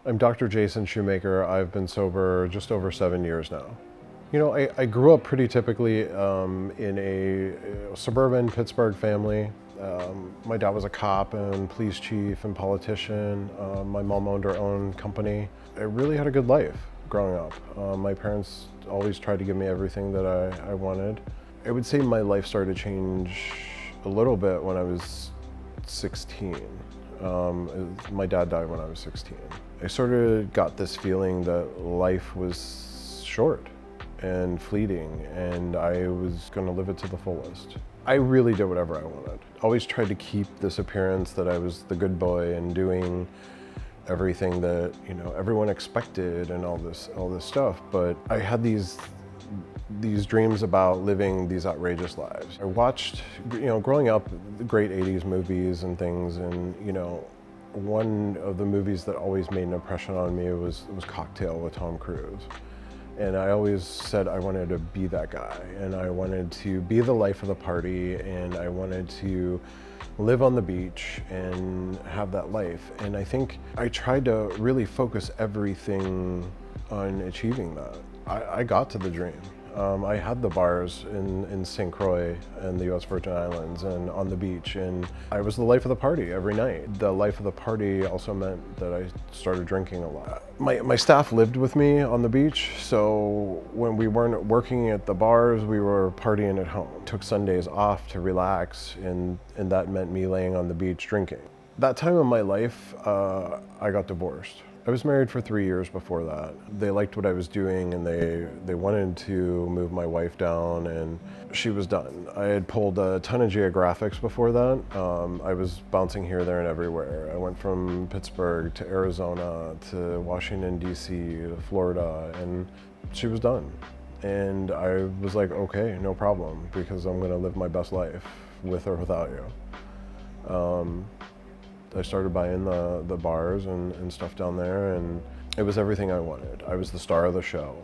I'm Dr. Jason Shoemaker. I've been sober just over 7 years now. You know, I grew up pretty typically in a suburban Pittsburgh family. My dad was a cop and police chief and politician. My mom owned her own company. I really had a good life growing up. My parents always tried to give me everything that I wanted. I would say my life started to change a little bit when I was 16. My dad died when I was 16. I sort of got this feeling that life was short and fleeting, and I was going to live it to the fullest. I really did whatever I wanted. Always tried to keep this appearance that I was the good boy and doing everything that, you know, everyone expected and all this stuff. But I had these dreams about living these outrageous lives. I watched, you know, growing up, great 80s movies and things, and, you know, one of the movies that always made an impression on me was Cocktail with Tom Cruise. And I always said I wanted to be that guy, and I wanted to be the life of the party, and I wanted to live on the beach and have that life. And I think I tried to really focus everything on achieving that. I got to the dream. I had the bars in St. Croix and the US Virgin Islands and on the beach, and I was the life of the party every night. The life of the party also meant that I started drinking a lot. My staff lived with me on the beach, so when we weren't working at the bars, we were partying at home. Took Sundays off to relax, and that meant me laying on the beach drinking. That time of my life, I got divorced. I was married for 3 years before that. They liked what I was doing, and they wanted to move my wife down, and she was done. I had pulled a ton of geographics before that. I was bouncing here, there, and everywhere. I went from Pittsburgh to Arizona to Washington, D.C. to Florida, and she was done. And I was like, okay, no problem, because I'm gonna live my best life with or without you. I started buying the bars and stuff down there, and it was everything I wanted. I was the star of the show.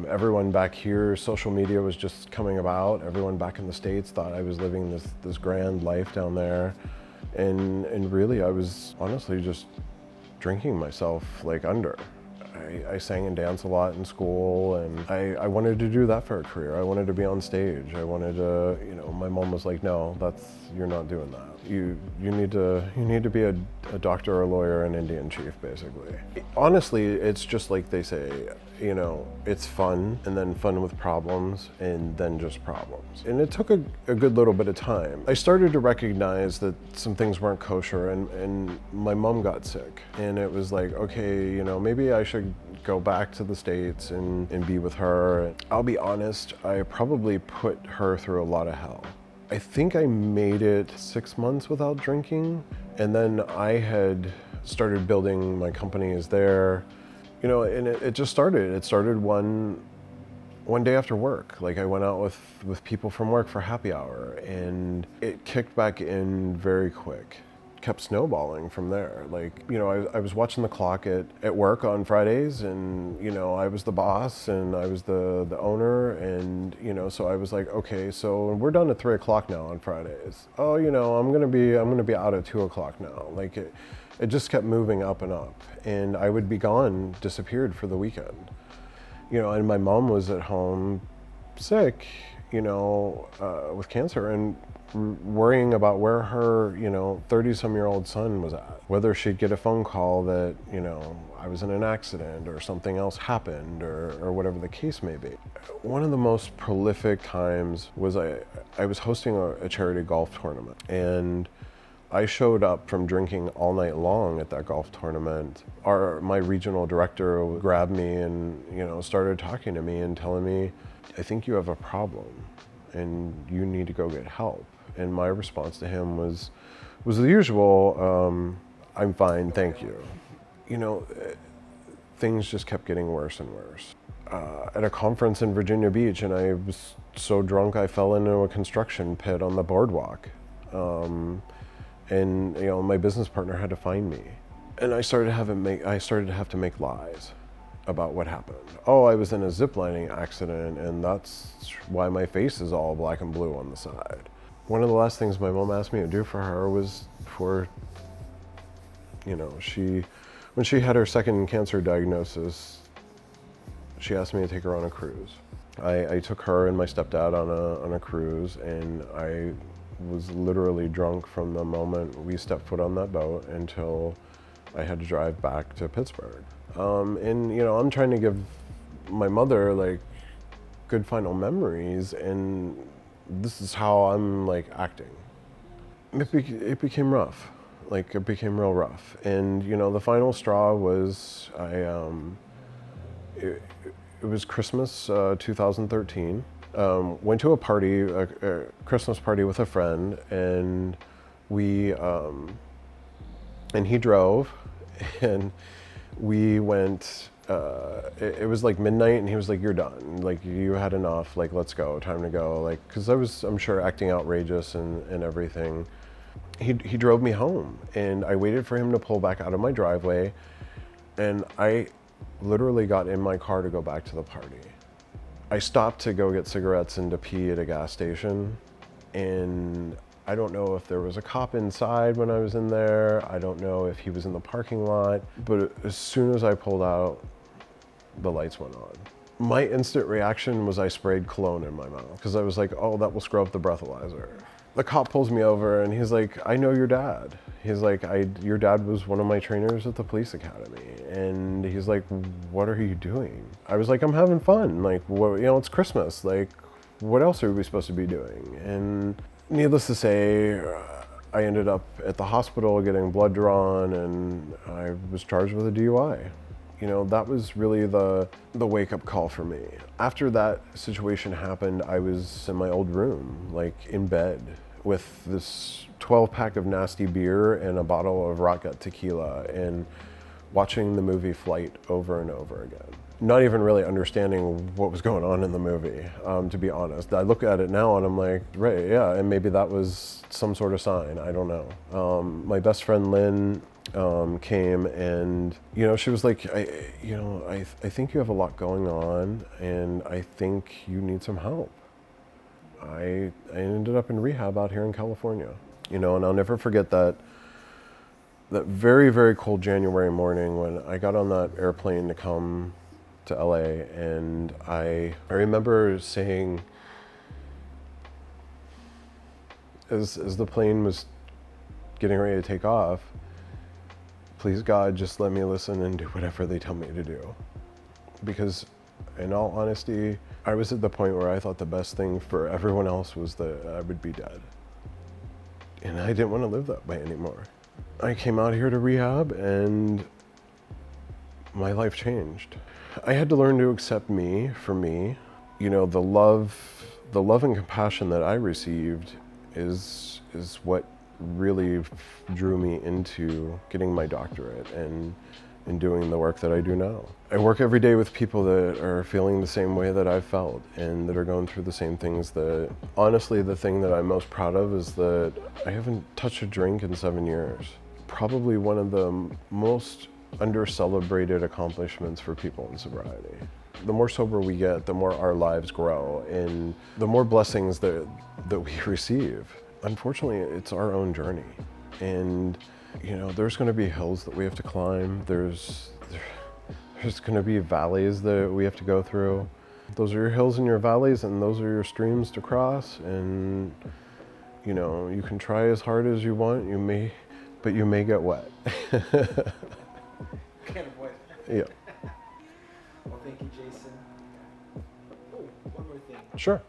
Everyone back here, social media was just coming about. Everyone back in the States thought I was living this grand life down there. And really, I was honestly just drinking myself like under. I sang and danced a lot in school, and I wanted to do that for a career. I wanted to be on stage. I wanted to, you know, my mom was like, no, you're not doing that. You need to be a doctor or a lawyer, an Indian chief, basically. Honestly, it's just like they say, you know, it's fun, and then fun with problems, and then just problems. And it took a good little bit of time. I started to recognize that some things weren't kosher, and my mom got sick. And it was like, okay, you know, maybe I should go back to the States and be with her. I'll be honest, I probably put her through a lot of hell. I think I made it 6 months without drinking, and then I had started building my companies there. You know, and it just started. It started one day after work. Like, I went out with people from work for happy hour, and it kicked back in very quick. Kept snowballing from there. Like, you know, I was watching the clock at work on Fridays, and, you know, I was the boss and I was the owner, and, you know, so I was like, okay, so we're done at 3 o'clock now on Fridays. Oh, you know, I'm gonna be out at 2 o'clock now. Like, it just kept moving up and up, and I would be gone, disappeared for the weekend. You know, and my mom was at home sick, you know, with cancer, and worrying about where her, you know, 30-some-year-old son was at. Whether she'd get a phone call that, you know, I was in an accident or something else happened, or whatever the case may be. One of the most prolific times was I was hosting a charity golf tournament, and I showed up from drinking all night long at that golf tournament. My regional director grabbed me and, you know, started talking to me and telling me, I think you have a problem and you need to go get help. And my response to him was the usual, I'm fine, thank you. You know, things just kept getting worse and worse. At a conference in Virginia Beach, and I was so drunk I fell into a construction pit on the boardwalk. And, you know, my business partner had to find me. And I started to have to make lies about what happened. Oh, I was in a ziplining accident, and that's why my face is all black and blue on the side. One of the last things my mom asked me to do for her was she When she had her second cancer diagnosis, she asked me to take her on a cruise. I took her and my stepdad on a cruise, and I was literally drunk from the moment we stepped foot on that boat until I had to drive back to Pittsburgh. And you know, I'm trying to give my mother like good final memories, and this is how I'm like acting. It became rough. Like it became real rough, and you know, the final straw was it, it was Christmas 2013. Went to a party, a Christmas party with a friend, and we and he drove, and we went. It was like midnight, and he was like, "You're done. Like you had enough. Like let's go. Time to go." Like because I'm sure, acting outrageous and everything. He drove me home, and I waited for him to pull back out of my driveway, and I literally got in my car to go back to the party. I stopped to go get cigarettes and to pee at a gas station, and I don't know if there was a cop inside when I was in there. I don't know if he was in the parking lot, but as soon as I pulled out, the lights went on. My instant reaction was I sprayed cologne in my mouth because I was like, oh, that will scrub the breathalyzer. The cop pulls me over and he's like, I know your dad. He's like, your dad was one of my trainers at the police academy. And he's like, what are you doing? I was like, I'm having fun. Like, what, you know, it's Christmas. Like, what else are we supposed to be doing? And needless to say, I ended up at the hospital getting blood drawn, and I was charged with a DUI. You know, that was really the wake-up call for me. After that situation happened, I was in my old room, like in bed, with this 12-pack of nasty beer and a bottle of Rock Gut tequila, and watching the movie Flight over and over again. Not even really understanding what was going on in the movie, to be honest. I look at it now and I'm like, right, yeah, and maybe that was some sort of sign, I don't know. My best friend Lynn came, and you know, she was like, I think you have a lot going on, and I think you need some help. I ended up in rehab out here in California, you know, and I'll never forget that very, very cold January morning when I got on that airplane to come to LA, and I remember saying, as the plane was getting ready to take off, please God, just let me listen and do whatever they tell me to do. Because in all honesty, I was at the point where I thought the best thing for everyone else was that I would be dead. And I didn't want to live that way anymore. I came out here to rehab and my life changed. I had to learn to accept me for me. You know, the love and compassion that I received is what really drew me into getting my doctorate and doing the work that I do now. I work every day with people that are feeling the same way that I've felt and that are going through the same things. That honestly, the thing that I'm most proud of is that I haven't touched a drink in 7 years. Probably one of the most under-celebrated accomplishments for people in sobriety. The more sober we get, the more our lives grow and the more blessings that we receive. Unfortunately, it's our own journey, and you know, there's going to be hills that we have to climb. There's going to be valleys that we have to go through. Those are your hills and your valleys, and those are your streams to cross. And you know, you can try as hard as you want. But you may get wet. Can't avoid it. Yeah. Well, thank you, Jason. Oh, one more thing. Sure.